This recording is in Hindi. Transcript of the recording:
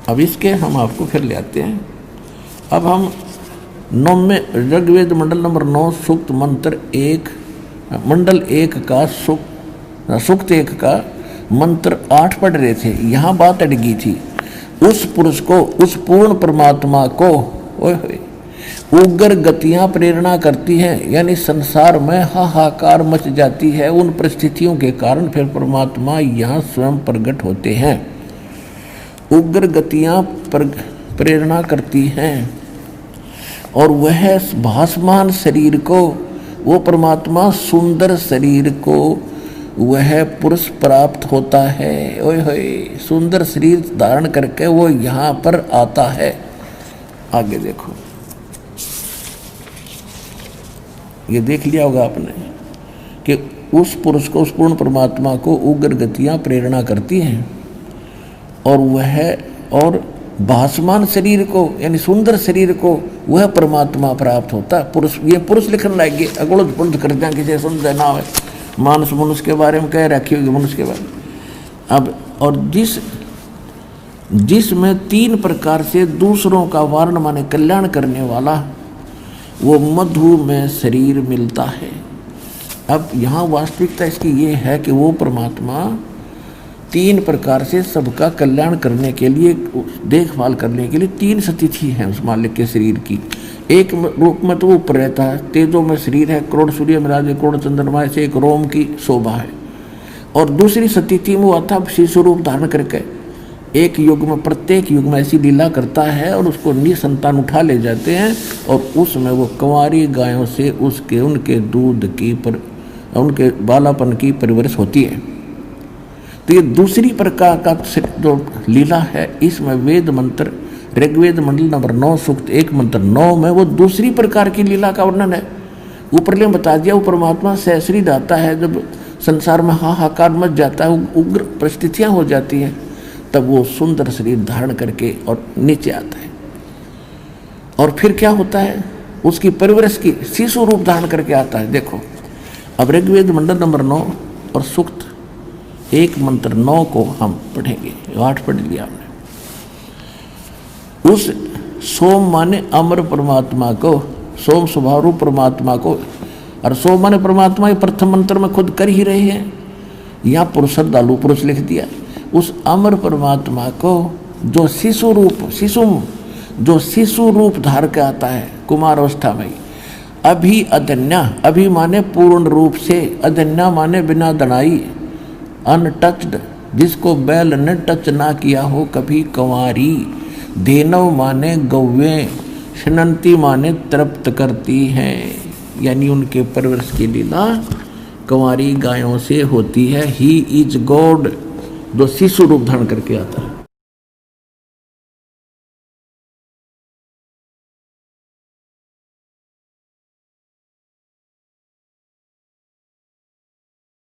अब इसके हम आपको फिर ले आते हैं। अब हम 9 में ऋग्वेद मंडल नंबर 9 सूक्त मंत्र 1 मंडल 1 का सूक्त 1 का मंत्र 8 पढ़ रहे थे। यहाँ बात अटकी थी। उस पुरुष को, उस पूर्ण परमात्मा को उग्र गतियां प्रेरणा करती हैं, यानी संसार में हाहाकार मच जाती है उन परिस्थितियों के कारण, फिर परमात्मा यहाँ स्वयं प्रकट होते हैं। उग्र गतियां प्रेरणा करती हैं और वह भासमान शरीर को, वो परमात्मा सुंदर शरीर को वह पुरुष प्राप्त होता है। ओए होए, सुंदर शरीर धारण करके वो यहाँ पर आता है। आगे देखो, ये देख लिया होगा आपने कि उस पुरुष को, उस पूर्ण परमात्मा को उग्र गतियाँ प्रेरणा करती हैं और भासमान शरीर को, यानी सुंदर शरीर को वह परमात्मा प्राप्त होता है। पुरुष, ये पुरुष लिखने लगे, अगुड़ पुरुष कर दें किसी सुंदर ना हो, मानस मनुष्य के बारे में कह रखी होगी, मनुष्य के बारे में। अब और जिसमें 3 प्रकार से दूसरों का वारण माने कल्याण करने वाला वो मधु में शरीर मिलता है। अब यहाँ वास्तविकता इसकी ये है कि वो परमात्मा 3 प्रकार से सबका कल्याण करने के लिए, देखभाल करने के लिए 3 स्थिति है उस मालिक के शरीर की। एक रूप में तो वो ऊपर रहता है, तेजों में शरीर है, करोड़ सूर्य में राजे, करोड़ चंद्रमा से एक रोम की शोभा है। और दूसरी स्थिति में वो आता शिशु रूप धारण करके एक युग में, प्रत्येक युग में ऐसी लीला करता है और उसको निसंतान उठा ले जाते हैं और उसमें वो कुंवारी गायों से उनके दूध की उनके बालापन की परवरिश होती है। तो ये दूसरी प्रकार का जो लीला है, इसमें वेद मंत्र ऋग्वेद मंडल नंबर 9 सूक्त 1 मंत्र 9 में वो दूसरी प्रकार की लीला का वर्णन है। ऊपर ले बता दिया, वो परमात्मा सहस्री दाता है। जब संसार में हाहाकार मच जाता है, उग्र परिस्थितियाँ हो जाती हैं, तब वो सुंदर शरीर धारण करके और नीचे आता है। और फिर क्या होता है, उसकी परवरिश की शिशु रूप धारण करके आता है। देखो, अब ऋग्वेद मंडल नंबर 9 और सूक्त 1 मंत्र 9 को हम पढ़ेंगे। 8 पढ़ लिया हमने। उस सोम माने अमर परमात्मा को, सोम स्वभाव रूप परमात्मा को, और सोम माने परमात्मा, ये प्रथम मंत्र में खुद कर ही रहे हैं। यहाँ पुरुष श्रद्धालु पुरुष लिख दिया। उस अमर परमात्मा को जो शिशु रूप धार के आता है कुमार अवस्था में, अभी अदन्या, अभी माने पूर्ण रूप से, अदन्या माने बिना दनाई, अनटच्ड, जिसको बैल ने टच ना किया हो कभी, कंवारी, धेनव माने गौवें, शनंती माने तृप्त करती हैं, यानी उनके परवरिश की लीला कंवारी गायों से होती है। ही इज गॉड, जो शिशु रूप धारण करके आता है।